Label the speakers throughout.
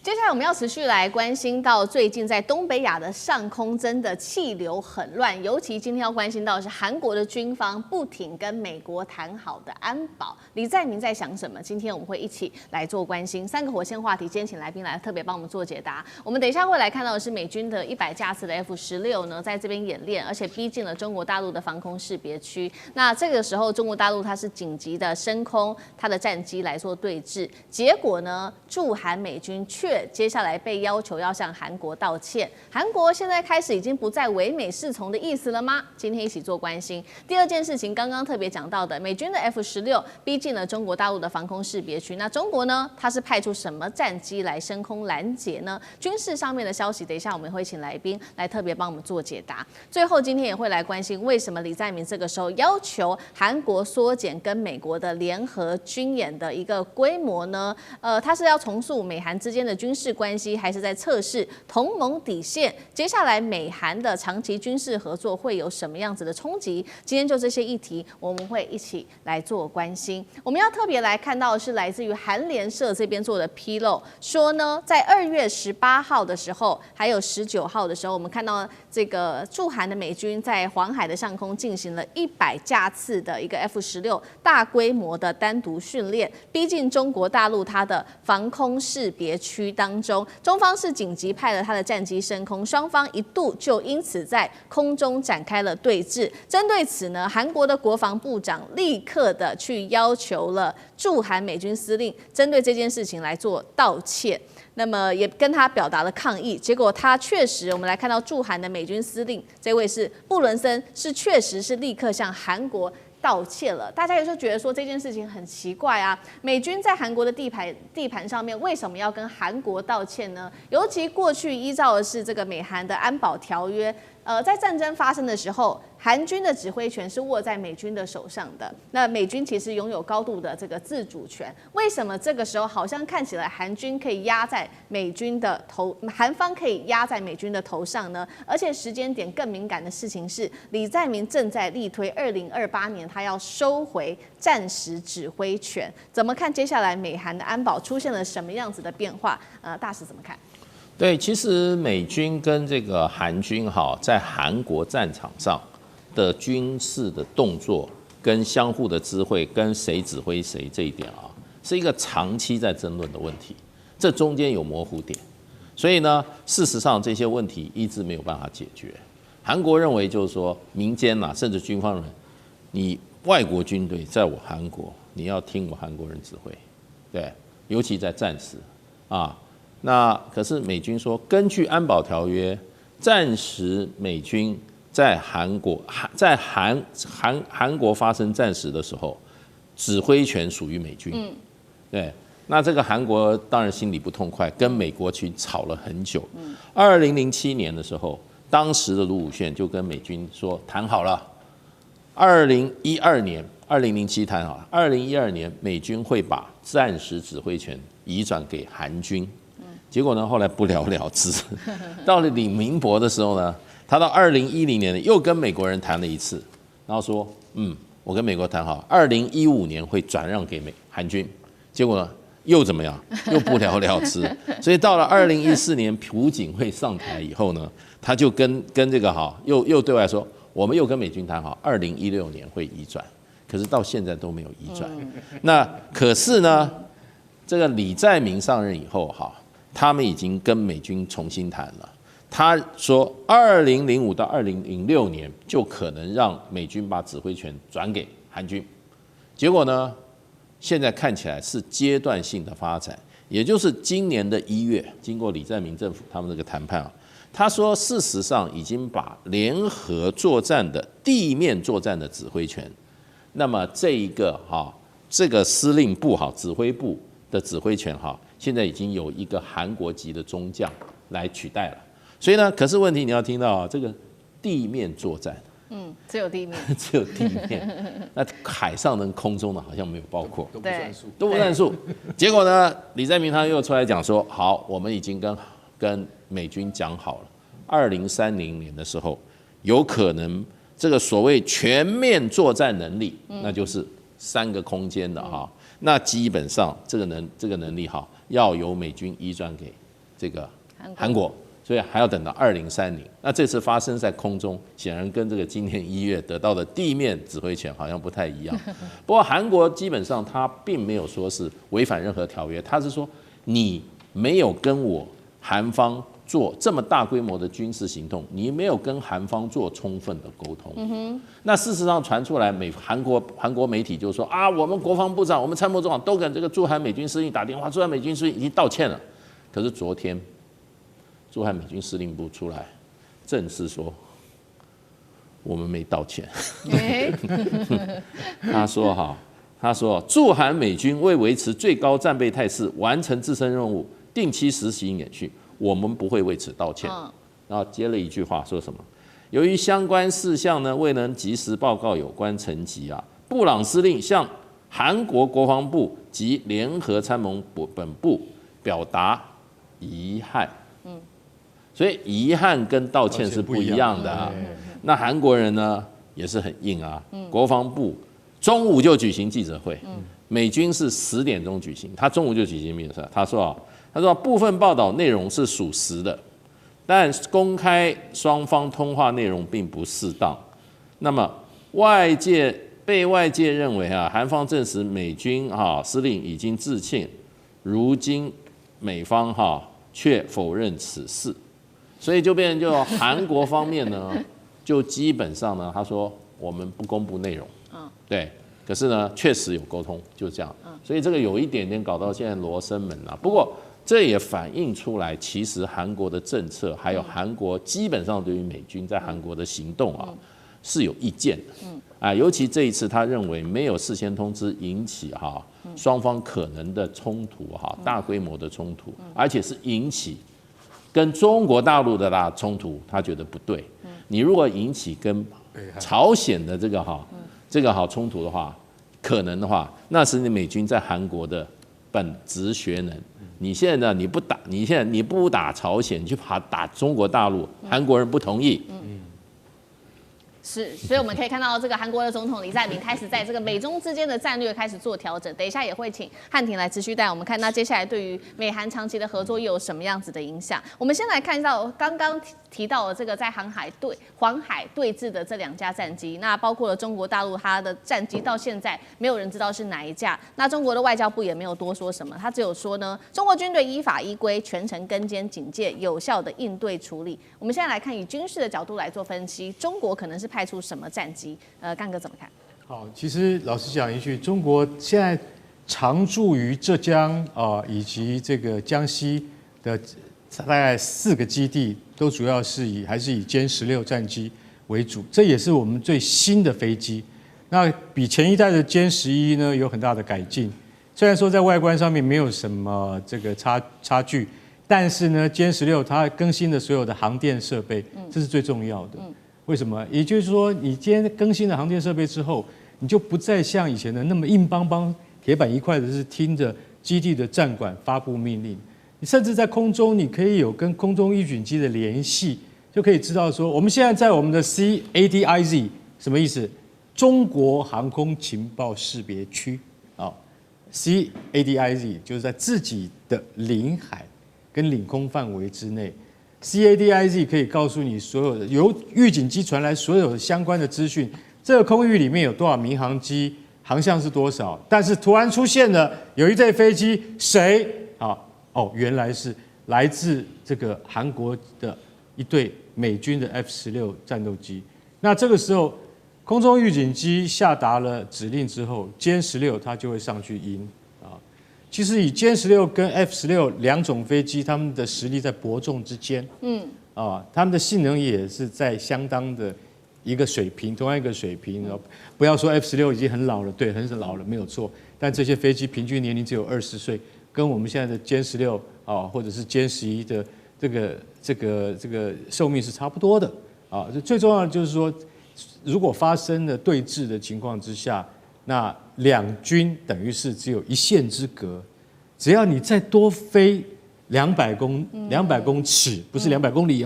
Speaker 1: 接下来我们要持续来关心到最近在东北亚的上空真的气流很乱，尤其今天要关心到的是韩国的军方不停跟美国谈好的安保，李在明在想什么？今天我们会一起来做关心3个火线话题，今天请来宾来特别帮我们做解答。我们等一下会来看到的是美军的100架次的 F-16呢，在这边演练，而且逼近了中国大陆的防空识别区。那这个时候中国大陆它是紧急的升空它的战机来做对峙，结果呢，驻韩美军接下来被要求要向韩国道歉，韩国现在开始已经不再唯美是从的意思了吗？今天一起做关心。第二件事情，刚刚特别讲到的，美军的 F-16逼近了中国大陆的防空识别区，那中国呢，它是派出什么战机来升空拦截呢？军事上面的消息，等一下我们会请来宾来特别帮我们做解答。最后今天也会来关心，为什么李在明这个时候要求韩国缩减跟美国的联合军演的一个规模呢？它是要重塑美韩之间的军事关系，还是在测试同盟底线？接下来美韩的长期军事合作会有什么样子的冲击？今天就这些议题，我们会一起来做关心。我们要特别来看到的是来自于韩联社这边做的披露，说呢，在2月18号的时候，还有19号的时候，我们看到这个驻韩的美军在黄海的上空进行了100架次的一个 F-16大规模的单独训练，逼近中国大陆它的防空识别区当中，中方是紧急派了他的战机升空，双方一度就因此在空中展开了对峙。针对此呢，韩国的国防部长立刻的去要求了驻韩美军司令针对这件事情来做道歉。那么也跟他表达了抗议，结果他确实，我们来看到驻韩的美军司令这位是布伦森，是确实是立刻向韩国道歉了。大家有时候觉得说这件事情很奇怪啊，美军在韩国的地盘上面为什么要跟韩国道歉呢？尤其过去依照的是这个美韩的安保条约，在战争发生的时候，韩军的指挥权是握在美军的手上的。那美军其实拥有高度的这个自主权。为什么这个时候好像看起来韩军可以压在美军的头，韩方可以压在美军的头上呢？而且时间点更敏感的事情是，李在明正在力推2028年他要收回战时指挥权。怎么看接下来美韩的安保出现了什么样子的变化？大使怎么看？
Speaker 2: 对，其实美军跟这个韩军在韩国战场上的军事的动作跟相互的知会，跟谁指挥谁这一点是一个长期在争论的问题，这中间有模糊点，所以呢，事实上这些问题一直没有办法解决。韩国认为就是说，民间甚至军方人，你外国军队在我韩国，你要听我韩国人指挥，对，尤其在战时那可是美军说，根据安保条约，战时美军在韩国发生战时的时候，指挥权属于美军。对，那这个韩国当然心里不痛快，跟美国去吵了很久。2007年的时候，当时的卢武铉就跟美军说谈好了，2012年2007谈好了，2012年美军会把战时指挥权移转给韩军。结果呢，后来不了了之。到了李明博的时候呢，他到2010年又跟美国人谈了一次，然后说，我跟美国谈好，2015年会转让给韩军。结果呢，又怎么样？又不了了之。所以到了2014年朴槿惠上台以后呢，他就跟这个又对外说，我们又跟美军谈好，2016年会移转。可是到现在都没有移转。那可是呢，这个李在明上任以后他们已经跟美军重新谈了。他说，2005到2006年就可能让美军把指挥权转给韩军。结果呢，现在看起来是阶段性的发展，也就是今年的1月，经过李在明政府他们这个谈判他说，事实上已经把联合作战的地面作战的指挥权，那么这个司令部指挥部的指挥权现在已经有一个韩国籍的中将来取代了。所以呢，可是问题你要听到这个地面作战，
Speaker 1: 只有地面，
Speaker 2: 只有地面，那海上跟空中的好像没有包括，都不算数。结果呢，李在明他又出来讲说，好，我们已经跟美军讲好了，2030年的时候，有可能这个所谓全面作战能力，那就是3个空间的那基本上这个能力要由美军移转给这个韩国，所以还要等到2030。那这次发生在空中，显然跟这个今年1月得到的地面指挥权好像不太一样。不过韩国基本上他并没有说是违反任何条约，他是说你没有跟我韩方做这么大规模的军事行动，你没有跟韩方做充分的沟通。那事实上传出来，韩国媒体就说啊，我们国防部长、我们参谋总长都跟这个驻韩美军司令打电话，驻韩美军司令已经道歉了。可是昨天，驻韩美军司令部出来正式说，我们没道歉。他说驻韩美军为维持最高战备态势，完成自身任务，定期实行演训。我们不会为此道歉。然后接了一句话说什么？由于相关事项呢未能及时报告有关层级啊，布朗司令向韩国国防部及联合参谋本部表达遗憾。所以遗憾跟道歉是不一样的啊。那韩国人呢也是很硬啊，国防部中午就举行记者会，美军是10点钟举行，他中午就举行记者会。他说部分报道内容是属实的，但公开双方通话内容并不适当。那么被外界认为韩方证实美军司令已经致歉，如今美方却否认此事，所以就变成就韩国方面呢，就基本上呢，他说我们不公布内容，对，可是呢确实有沟通，就这样，所以这个有一点点搞到现在罗生门了。不过这也反映出来，其实韩国的政策，还有韩国基本上对于美军在韩国的行动是有意见的。尤其这一次，他认为没有事先通知，引起双方可能的冲突大规模的冲突，而且是引起跟中国大陆的大冲突，他觉得不对。你如果引起跟朝鲜的这个冲突的话，可能的话，那是你美军在韩国的本职学能。你现在呢？你不打朝鲜，你去打中国大陆，韩国人不同意。
Speaker 1: 是，所以我们可以看到这个韩国的总统李在明开始在这个美中之间的战略开始做调整。等一下也会请汉庭来持续带我们看，那接下来对于美韩长期的合作又有什么样子的影响？我们先来看到刚刚提到的这个在黄海对峙的这2架战机，那包括了中国大陆，它的战机到现在没有人知道是哪一架。那中国的外交部也没有多说什么，他只有说呢，中国军队依法依规全程跟监警戒，有效的应对处理。我们现在来看以军事的角度来做分析，中国可能是派出什么战机？干哥怎么看？
Speaker 3: 好，其实老实讲一句，中国现在常驻于浙江以及这个江西的大概4个基地，都主要是还是以歼16战机为主，这也是我们最新的飞机。那比前一代的歼11呢有很大的改进，虽然说在外观上面没有什么这个差距，但是呢歼16它更新了所有的航电设备，这是最重要的。为什么？也就是说，你今天更新了航电设备之后，你就不再像以前的那么硬邦邦、铁板一块的，是听着基地的战管发布命令。你甚至在空中，你可以有跟空中预警机的联系，就可以知道说，我们现在在我们的 CADIZ 什么意思？中国航空情报识别区CADIZ 就是在自己的领海跟领空范围之内。CADIZ 可以告诉你所有的由预警机传来所有的相关的资讯，这个空域里面有多少民航机，航向是多少。但是突然出现了有一队飞机，谁原来是来自这个韩国的一队美军的 F-16战斗机。那这个时候，空中预警机下达了指令之后，歼16它就会上去应。其实以歼16跟 F-162种飞机，他们的实力在伯仲之间，他们的性能也是在相当的一个水平，同样一个水平。不要说 F-16已经很老了，对，很老了，没有错。但这些飞机平均年龄只有20岁，跟我们现在的歼16或者是歼11的这个寿命是差不多的最重要的就是说，如果发生了对峙的情况之下，那两军等于是只有1线之隔，只要你再多飞200公尺，不是200公里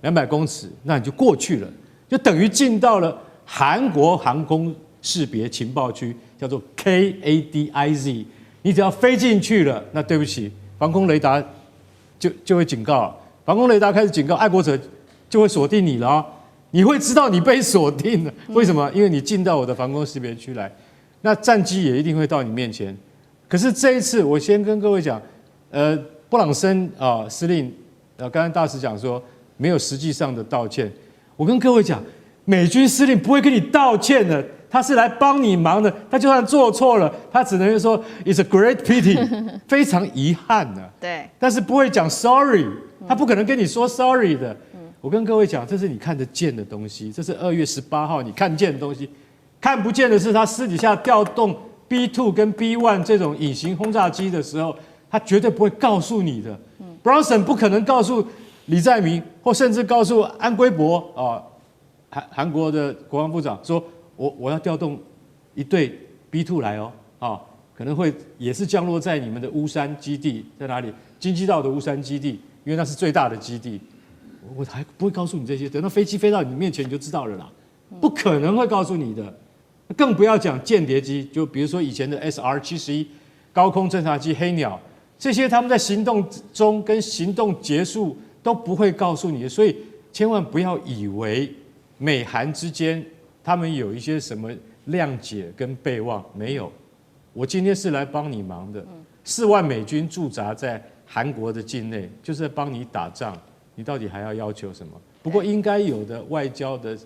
Speaker 3: 200公尺，那你就过去了，就等于进到了韩国航空识别情报区，叫做 KADIZ。你只要飞进去了，那对不起，防空雷达就会警告，防空雷达开始警告，爱国者就会锁定你了哦，你会知道你被锁定了。为什么？因为你进到我的防空识别区来，那战机也一定会到你面前。可是这一次，我先跟各位讲，布朗森司令，刚刚大使讲说没有实际上的道歉，我跟各位讲，美军司令不会跟你道歉的。他是来帮你忙的，他就算做错了，他只能说 "It's a great pity"， 非常遗憾的。
Speaker 1: 对，
Speaker 3: 但是不会讲 sorry， 他不可能跟你说 sorry 的。我跟各位讲，这是你看得见的东西，这是2月18号你看见的东西，看不见的是他私底下调动 B2 跟 B1 这种隐形轰炸机的时候，他绝对不会告诉你的。Bronson 不可能告诉李在明，或甚至告诉安圭博韩国的国防部长说。我要调动一队 B2 来哦，可能会也是降落在你们的乌山基地，在哪里？京畿道的乌山基地，因为那是最大的基地。我还不会告诉你这些，等到飞机飞到你面前你就知道了啦，不可能会告诉你的。更不要讲间谍机，就比如说以前的 SR-71高空侦察机黑鸟，这些他们在行动中跟行动结束都不会告诉你的，所以千万不要以为美韩之间。他们有一些什么谅解跟备忘没有？我今天是来帮你忙的。4万美军驻扎在韩国的境内，就是在帮你打仗。你到底还要要求什么？不过应该有的外交的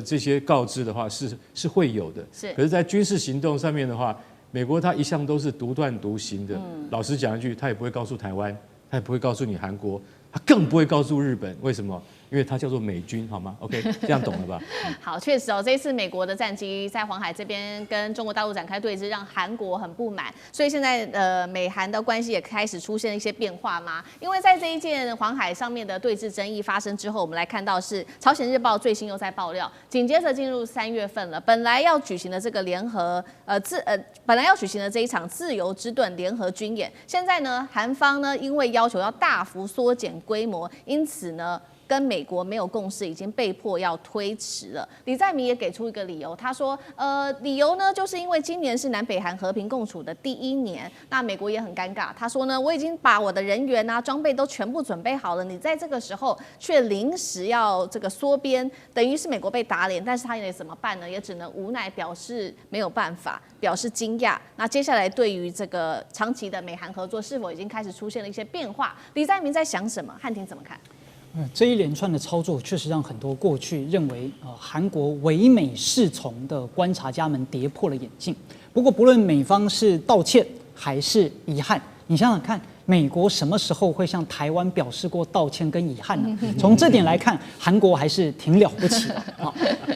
Speaker 3: 这些告知的话是会有的。
Speaker 1: 是。
Speaker 3: 可是，在军事行动上面的话，美国它一向都是独断独行的。老实讲一句，他也不会告诉台湾，他也不会告诉你韩国，他更不会告诉日本。为什么？因为它叫做美军，好吗 ？OK， 这样懂了吧？
Speaker 1: 好，确实哦，这一次美国的战机在黄海这边跟中国大陆展开对峙，让韩国很不满，所以现在美韩的关系也开始出现一些变化吗？因为在这一件黄海上面的对峙争议发生之后，我们来看到是朝鲜日报最新又在爆料，紧接着进入3月份了，本来要举行的这个本来要举行的这一场自由之盾联合军演，现在呢，韩方呢因为要求要大幅缩减规模，因此呢。跟美国没有共识，已经被迫要推迟了。李在明也给出一个理由，他说，理由呢，就是因为今年是南北韩和平共处的第1年，那美国也很尴尬。他说呢，我已经把我的人员啊、装备都全部准备好了，你在这个时候却临时要这个缩编，等于是美国被打脸，但是他也怎么办呢？也只能无奈表示没有办法，表示惊讶。那接下来对于这个长期的美韩合作是否已经开始出现了一些变化？李在明在想什么？汉庭怎么看？
Speaker 4: 这一连串的操作确实让很多过去认为韩国唯美是从的观察家们跌破了眼镜。不过，不论美方是道歉还是遗憾，你想想看，美国什么时候会向台湾表示过道歉跟遗憾呢？从这点来看，韩国还是挺了不起的啊。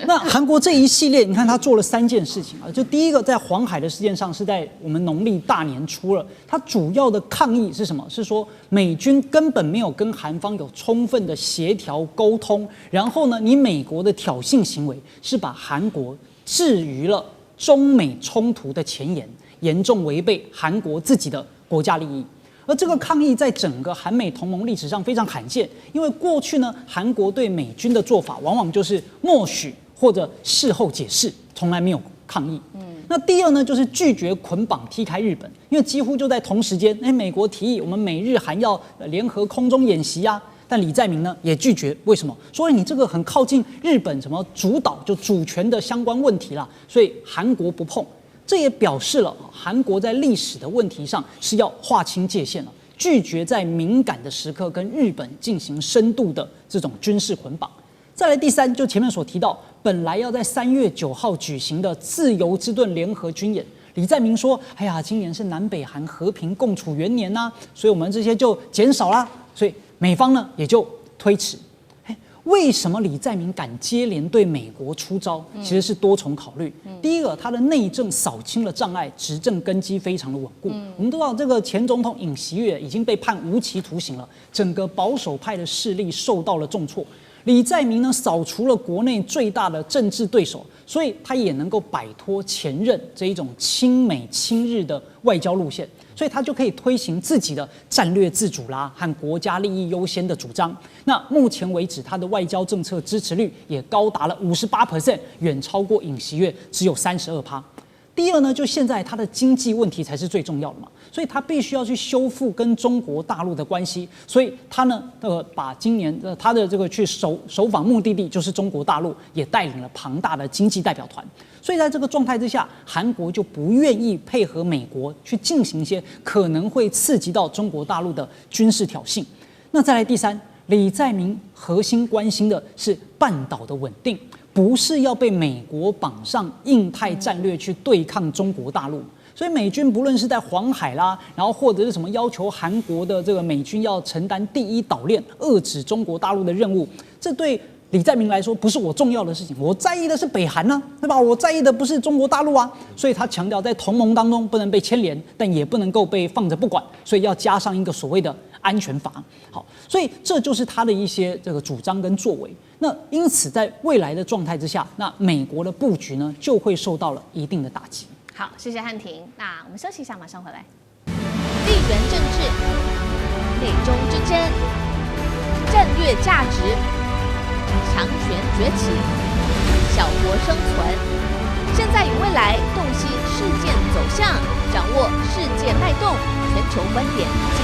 Speaker 4: 那韩国这一系列，你看他做了3件事情啊。就第一个，在黄海的事件上，是在我们农历大年初了。他主要的抗议是什么？是说美军根本没有跟韩方有充分的协调沟通，然后呢，你美国的挑衅行为是把韩国置于了中美冲突的前沿，严重违背韩国自己的国家利益。而这个抗议在整个韩美同盟历史上非常罕见，因为过去呢，韩国对美军的做法往往就是默许或者事后解释，从来没有抗议。那第二呢，就是拒绝捆绑踢开日本，因为几乎就在同时间，美国提议我们美日韩要联合空中演习啊，但李在明呢也拒绝，为什么？说你这个很靠近日本什么主导就主权的相关问题啦，所以韩国不碰。这也表示了韩国在历史的问题上是要划清界限了，拒绝在敏感的时刻跟日本进行深度的这种军事捆绑。再来第3，就前面所提到，本来要在3月9号举行的自由之盾联合军演，李在明说：“哎呀，今年是南北韩和平共处元年呐，所以我们这些就减少啦。”所以美方呢也就推迟。为什么李在明敢接连对美国出招？其实是多重考虑。第一个，他的内政扫清了障碍，执政根基非常的稳固。我们都知道，这个前总统尹锡悦已经被判无期徒刑了，整个保守派的势力受到了重挫。李在明呢，扫除了国内最大的政治对手，所以他也能够摆脱前任这一种亲美亲日的外交路线。所以他就可以推行自己的战略自主啦和国家利益优先的主张。那目前为止，他的外交政策支持率也高达了58%，远超过尹锡悦只有32%。第二呢，就现在它的经济问题才是最重要的嘛，所以它必须要去修复跟中国大陆的关系，所以它呢，把今年它的这个去首访目的地就是中国大陆，也带领了庞大的经济代表团，所以在这个状态之下，韩国就不愿意配合美国去进行一些可能会刺激到中国大陆的军事挑衅。那再来第三，李在明核心关心的是半岛的稳定。不是要被美国绑上印太战略去对抗中国大陆，所以美军不论是在黄海啦，然后或者是什么要求韩国的这个美军要承担第一岛链，遏制中国大陆的任务，这对李在明来说不是我重要的事情，我在意的是北韩啊，对吧？我在意的不是中国大陆啊，所以他强调在同盟当中不能被牵连，但也不能够被放着不管，所以要加上一个所谓的安全法。好，所以这就是他的一些这个主张跟作为。那因此，在未来的状态之下，那美国的布局呢就会受到了一定的打击。
Speaker 1: 好，谢谢汉庭。那我们休息一下，马上回来。地缘政治、美中之争、战略价值、强权崛起、小国生存，现在与未来洞悉事件走向，掌握世界脉动，全球观点。